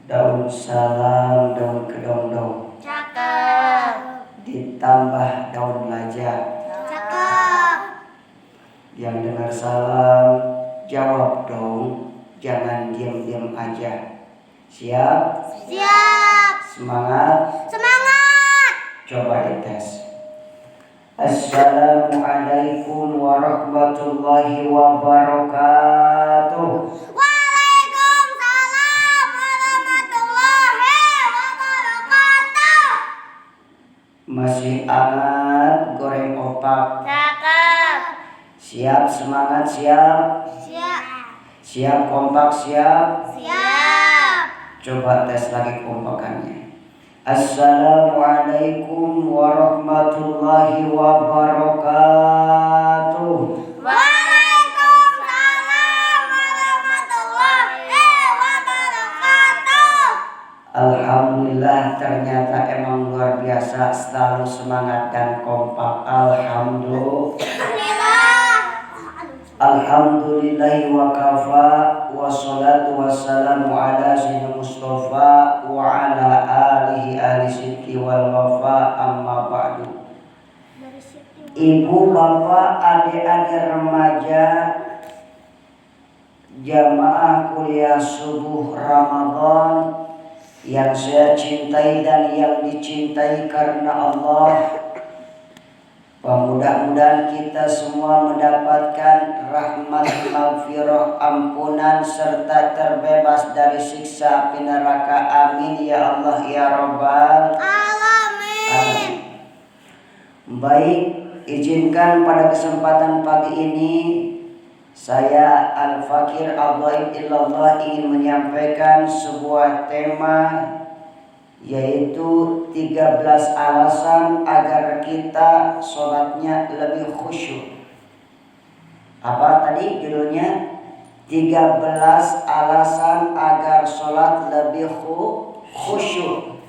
Daun salam, daun kedong-dong. Cakep. Ditambah daun lajak. Cakep. Yang dengar salam, jawab dong. Jangan diam-diam aja. Siap? Siap. Semangat? Semangat. Coba dites. Assalamualaikum warahmatullahi wabarakatuh. Waalaikumsalam warahmatullahi wabarakatuh. Masih hangat goreng opak. Cakep. Siap, semangat, siap. Siap. Siap, kompak, siap. Siap. Coba tes lagi kompakannya. Assalamualaikum warahmatullahi wabarakatuh. Waalaikumsalam warahmatullahi wabarakatuh. Alhamdulillah, ternyata emang luar biasa, selalu semangat dan kompak. Alhamdulillahi wa kafa, wassalatu wassalamu ala sayyidina Mustafa wa ala alihi sidqi wal wafa, amma ba'du. Ibu, bapak, adik-adik remaja, jamaah kuliah subuh Ramadan yang saya cintai dan yang dicintai karena Allah. Mudah-mudahan kita semua mendapatkan rahmat, maghfirah, ampunan serta terbebas dari siksa api neraka. Amin ya Allah ya Rabbal Alamin. Baik, izinkan pada kesempatan pagi ini saya Al-Fakir Al-Ghaib Illallah ingin menyampaikan sebuah tema, yaitu 13 alasan agar kita sholatnya lebih khusyuk. Apa tadi judulnya? 13 alasan agar sholat lebih khusyuk.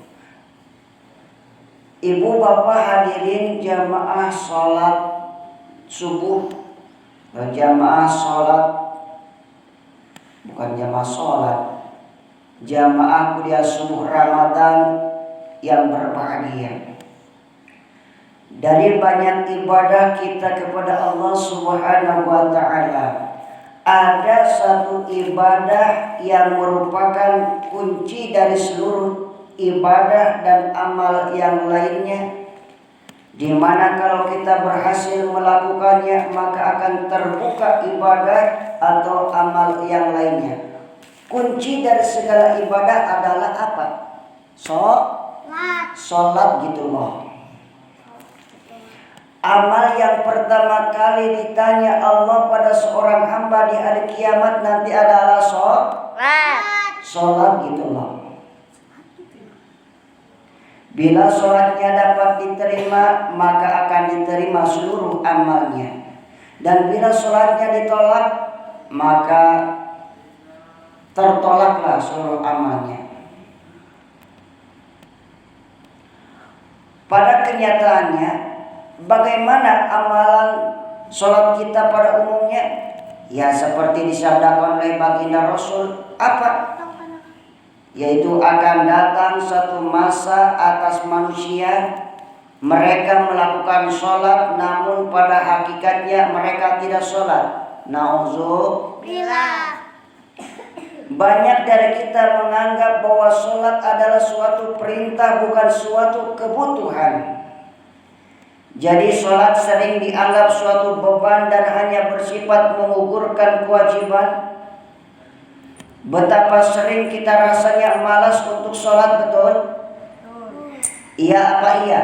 Ibu bapak hadirin jamaah sholat subuh, jamaah sholat, bukan jamaah sholat, jamaah kuliah subuh Ramadan yang berbahagia. Dari banyak ibadah kita kepada Allah Subhanahu wa ta'ala, ada satu ibadah yang merupakan kunci dari seluruh ibadah dan amal yang lainnya, di mana kalau kita berhasil melakukannya maka akan terbuka ibadah atau amal yang lainnya. Kunci dari segala ibadah adalah apa? Sholat gitu loh. Amal yang pertama kali ditanya Allah pada seorang hamba di hari kiamat nanti adalah sholat gitu loh. Bila sholatnya dapat diterima, maka akan diterima seluruh amalnya. Dan bila sholatnya ditolak, maka tertolaklah seluruh amalnya. Pada kenyataannya, bagaimana amalan sholat kita pada umumnya? Ya seperti disabdakan oleh baginda Rasul, apa? Yaitu akan datang satu masa atas manusia, mereka melakukan sholat namun pada hakikatnya mereka tidak sholat. Nauzubillah. Banyak dari kita menganggap bahwa sholat adalah suatu perintah, bukan suatu kebutuhan. Jadi sholat sering dianggap suatu beban dan hanya bersifat menggugurkan kewajiban. Betapa sering kita rasanya malas untuk sholat, betul? Iya apa iya?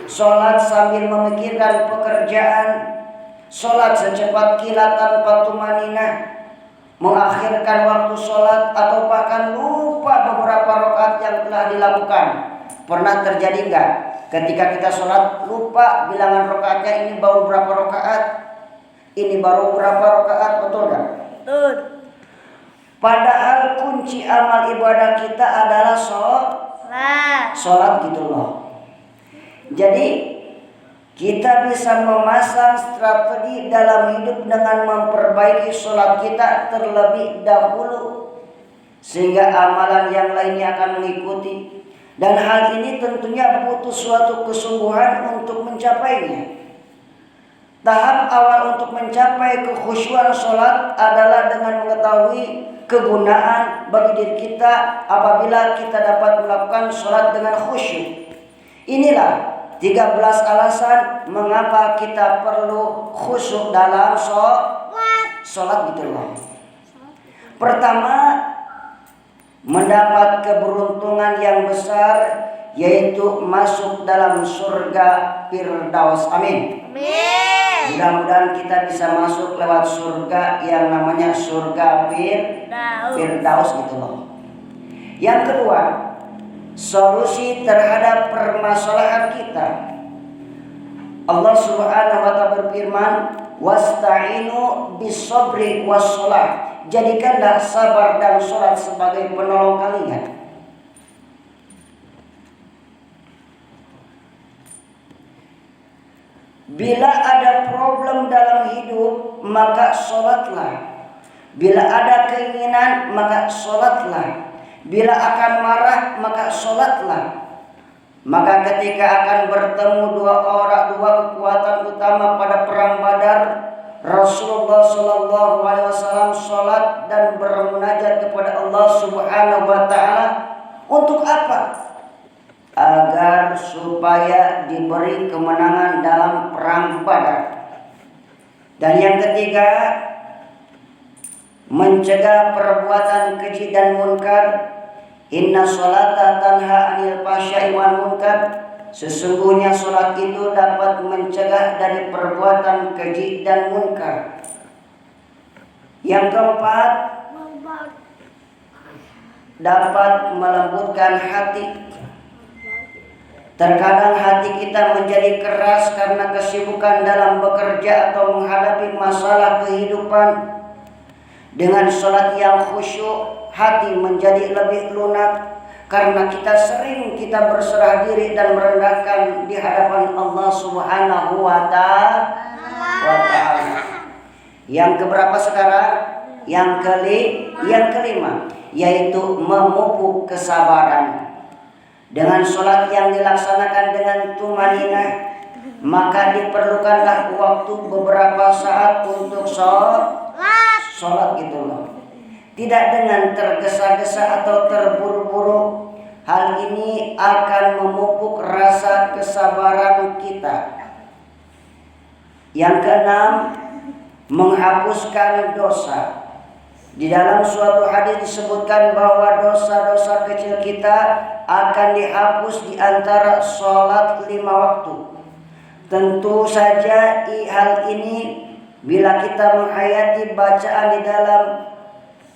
Sholat sambil memikirkan pekerjaan, sholat secepat kilat tanpa tumaninah, mengakhirkan waktu sholat atau bahkan lupa beberapa rakaat yang telah dilakukan. Pernah terjadi enggak? Ketika kita sholat lupa bilangan rakaatnya, ini baru berapa rakaat, ini baru berapa rakaat, betul enggak? Betul. Padahal kunci amal ibadah kita adalah sholat gitu loh. Jadi Kita bisa memasang strategi dalam hidup dengan memperbaiki sholat kita terlebih dahulu, sehingga amalan yang lainnya akan mengikuti. Dan hal ini tentunya butuh suatu kesungguhan untuk mencapainya. Tahap awal untuk mencapai kekhusyuan sholat adalah dengan mengetahui kegunaan bagi diri kita apabila kita dapat melakukan sholat dengan khusyuk. Inilah 13 alasan mengapa kita perlu khusyuk dalam sholat gitu loh. Pertama, mendapat keberuntungan yang besar, yaitu masuk dalam surga Firdaus. Amin. Mudah-mudahan kita bisa masuk lewat surga yang namanya surga Firdaus gitu loh. Yang kedua, solusi terhadap permasalahan kita. Allah Subhanahu wa taala berfirman, "Wasta'inu bis-sabri was-shalah." Jadikanlah sabar dan salat sebagai penolong kalian. Bila ada problem dalam hidup, maka salatlah. Bila ada keinginan, maka salatlah. Bila akan marah, maka salatlah. Maka ketika akan bertemu dua kekuatan utama pada perang Badar, Rasulullah Shallallahu Alaihi Wasallam salat dan bermunajat kepada Allah Subhanahu Wa Taala. Untuk apa? Agar supaya diberi kemenangan dalam perang Badar. Dan yang ketiga, mencegah perbuatan keji dan munkar. Inna sholata tanha anil fahsya'i wal munkar. Sesungguhnya sholat itu dapat mencegah dari perbuatan keji dan munkar. Yang keempat, dapat melembutkan hati. Terkadang hati kita menjadi keras karena kesibukan dalam bekerja atau menghadapi masalah kehidupan. Dengan sholat yang khusyuk, hati menjadi lebih lunak karena kita berserah diri dan merendahkan di hadapan Allah Subhanahu wa Ta'ala. Yang keberapa sekarang? Yang kelima, yaitu memupuk kesabaran. Dengan sholat yang dilaksanakan dengan tumaninah, maka diperlukanlah waktu beberapa saat untuk sholat gitu loh. Tidak dengan tergesa-gesa atau terburu-buru. Hal ini akan memupuk rasa kesabaran kita. Yang keenam, menghapuskan dosa. Di dalam suatu hadis disebutkan bahwa dosa-dosa kecil kita akan dihapus di antara sholat 5 waktu. Tentu saja hal ini bila kita menghayati bacaan di dalam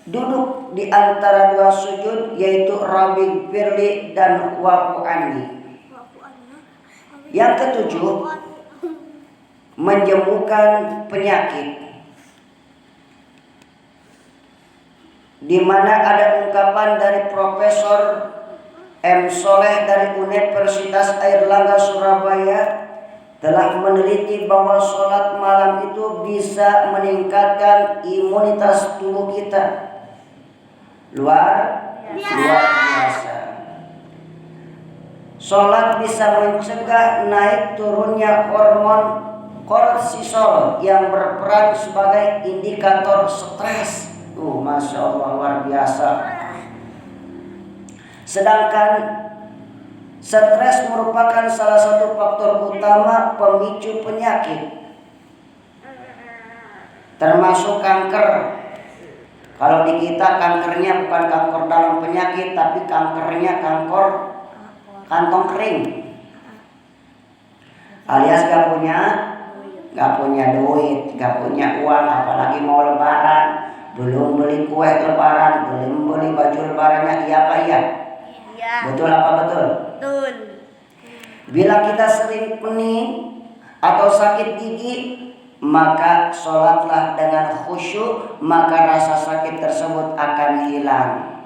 duduk di antara dua sujud, yaitu Rabbi firli dan wa'fu anni. Yang ketujuh, menyembuhkan penyakit. Di mana ada ungkapan dari Profesor M. Soleh dari Universitas Airlangga Surabaya telah meneliti bahwa sholat malam itu bisa meningkatkan imunitas tubuh kita. Luar biasa. Sholat bisa mencegah naik turunnya hormon kortisol yang berperan sebagai indikator stres. Masya Allah, luar biasa. Sedangkan stres merupakan salah satu faktor utama pemicu penyakit, termasuk kanker. Kalau di kita kankernya bukan kanker dalam penyakit, tapi kankernya kanker kantong kering, alias gak punya duit, gak punya uang, apalagi mau lebaran, belum beli kue lebaran, belum beli baju lebarannya. Iya apa iya? Betul apa betul? Betul. Bila kita sering pening atau sakit gigi, maka sholatlah dengan khusyuk, maka rasa sakit tersebut akan hilang.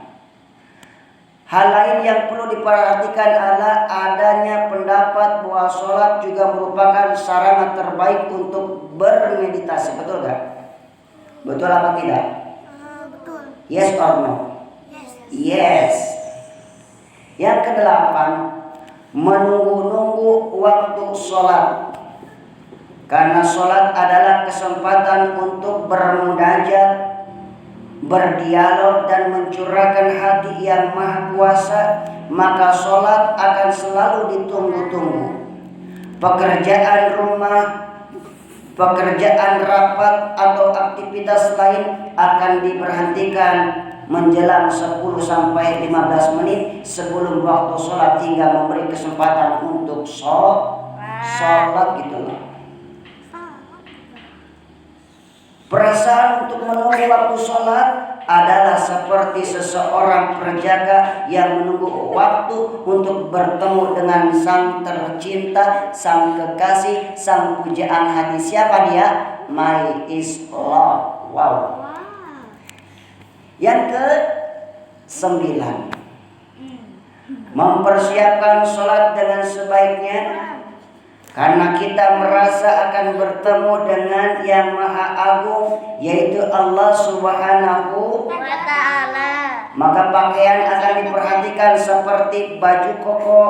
Hal lain yang perlu diperhatikan adalah adanya pendapat bahwa sholat juga merupakan sarana terbaik untuk bermeditasi. Betul gak? Betul apa tidak? Betul. Yes or no? Yes. Yang kedelapan, menunggu-nunggu waktu sholat. Karena sholat adalah kesempatan untuk bermunajat, berdialog dan mencurahkan hati yang maha kuasa, maka sholat akan selalu ditunggu-tunggu. Pekerjaan rumah, pekerjaan rapat atau aktivitas lain akan diberhentikan menjelang 10-15 menit sebelum waktu sholat hingga memberi kesempatan untuk sholat gitu loh. Perasaan untuk menunggu waktu sholat adalah seperti seseorang perjaka yang menunggu waktu untuk bertemu dengan sang tercinta, sang kekasih, sang pujaan hati. Siapa dia? My is love. Wow. Yang ke-9, mempersiapkan sholat dengan sebaiknya. Karena kita merasa akan bertemu dengan yang maha agung, yaitu Allah Subhanahu wa ta'ala. Maka pakaian akan diperhatikan seperti baju koko,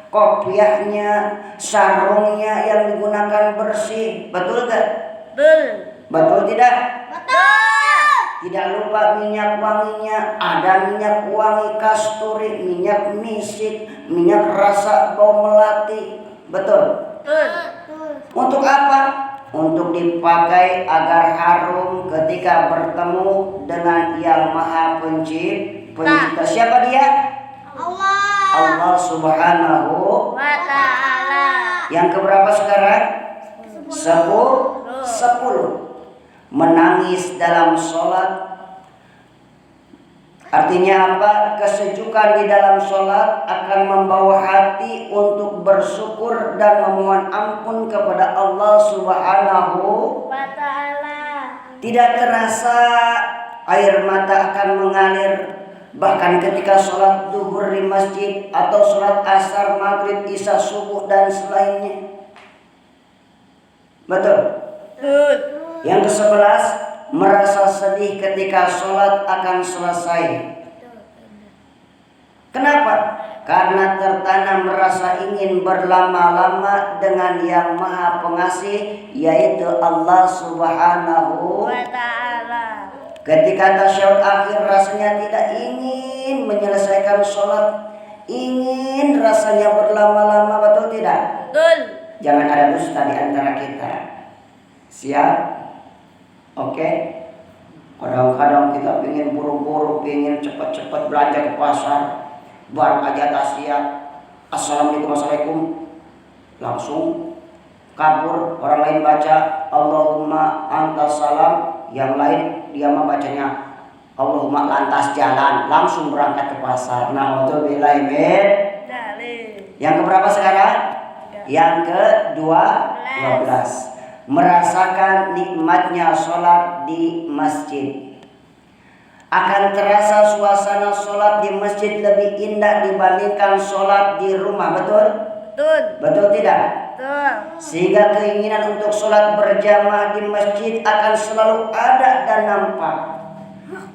kopiahnya, sarungnya yang digunakan bersih. Betul gak? Betul tidak? Betul. Tidak lupa minyak wanginya. Ada minyak wangi kasturi, minyak misik, minyak rasa bau melati. Betul? Untuk apa? Untuk dipakai agar harum ketika bertemu dengan yang maha pencipta. Siapa dia? Allah Subhanahu Wa ta'ala. Yang keberapa sekarang? 10. Menangis dalam sholat. Artinya apa? Kesejukan di dalam sholat akan membawa hati untuk bersyukur dan memohon ampun kepada Allah Subhanahu Wa ta'ala. Tidak terasa air mata akan mengalir. Bahkan ketika sholat duhur di masjid atau sholat asar, maghrib, isya, subuh dan selainnya. Betul? Yang ke-11, merasa sedih ketika sholat akan selesai. Kenapa? Karena tertanam rasa ingin berlama-lama dengan yang maha pengasih, yaitu Allah Subhanahu Wa ta'ala. Ketika tasyahud akhir rasanya tidak ingin menyelesaikan sholat, ingin rasanya berlama-lama. Betul tidak? Betul. Jangan ada dusta di antara kita. Siap? Oke. Kadang-kadang kita ingin buru-buru, ingin cepat-cepat belanja ke pasar, buat aja tasbih, assalamualaikum, langsung kabur. Orang lain baca Allahumma antas salam, yang lain dia mah bacanya Allahumma lantas jalan, langsung berangkat ke pasar. Na'udzubillahi min. Yang keberapa sekarang? Yang ke-12. Merasakan nikmatnya sholat di masjid. Akan terasa suasana sholat di masjid lebih indah dibandingkan sholat di rumah. Betul? Betul tidak? Sehingga keinginan untuk sholat berjamaah di masjid akan selalu ada dan nampak.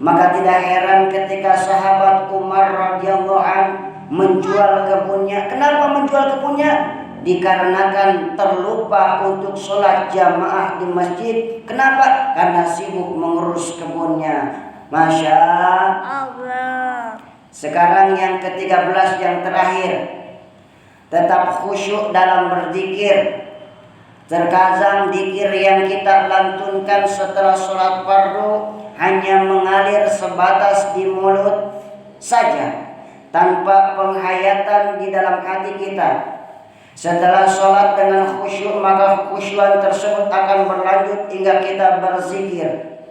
Maka tidak heran ketika sahabat Umar radhiyallahu anhu menjual kebunnya. Kenapa menjual kebunnya? Dikarenakan terlupa untuk sholat jamaah di masjid. Kenapa? Karena sibuk mengurus kebunnya. Masya Allah. Sekarang yang ke-13, yang terakhir. Tetap khusyuk dalam berzikir. Terkadang zikir yang kita lantunkan setelah sholat fardu hanya mengalir sebatas di mulut saja, tanpa penghayatan di dalam hati kita. Setelah sholat dengan khusyuk, maka khusyuan tersebut akan berlanjut hingga kita berzikir.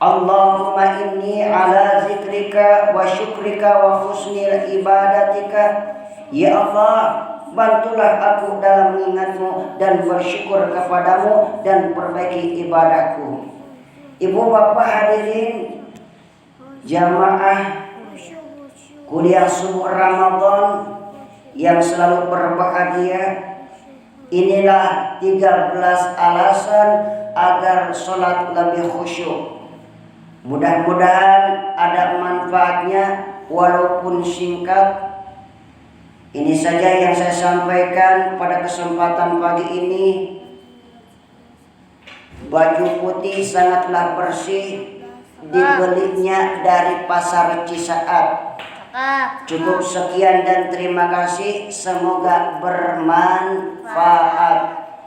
Allahumma inni ala zikrika wa syukrika wa husnil ibadatika. Ya Allah, bantulah aku dalam mengingatmu dan bersyukur kepadamu dan perbaiki ibadahku. Ibu bapak hadirin jamaah kuliah subuh Ramadan yang selalu berbahagia. Inilah 13 alasan agar sholat lebih khusyuk. Mudah-mudahan ada manfaatnya walaupun singkat. Ini saja yang saya sampaikan pada kesempatan pagi ini. Baju putih sangatlah bersih, dibelinya dari pasar Cisaat. Cukup sekian dan terima kasih. Semoga bermanfaat.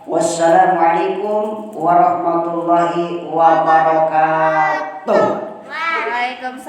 Wassalamualaikum warahmatullahi wabarakatuh. Waalaikumsalam.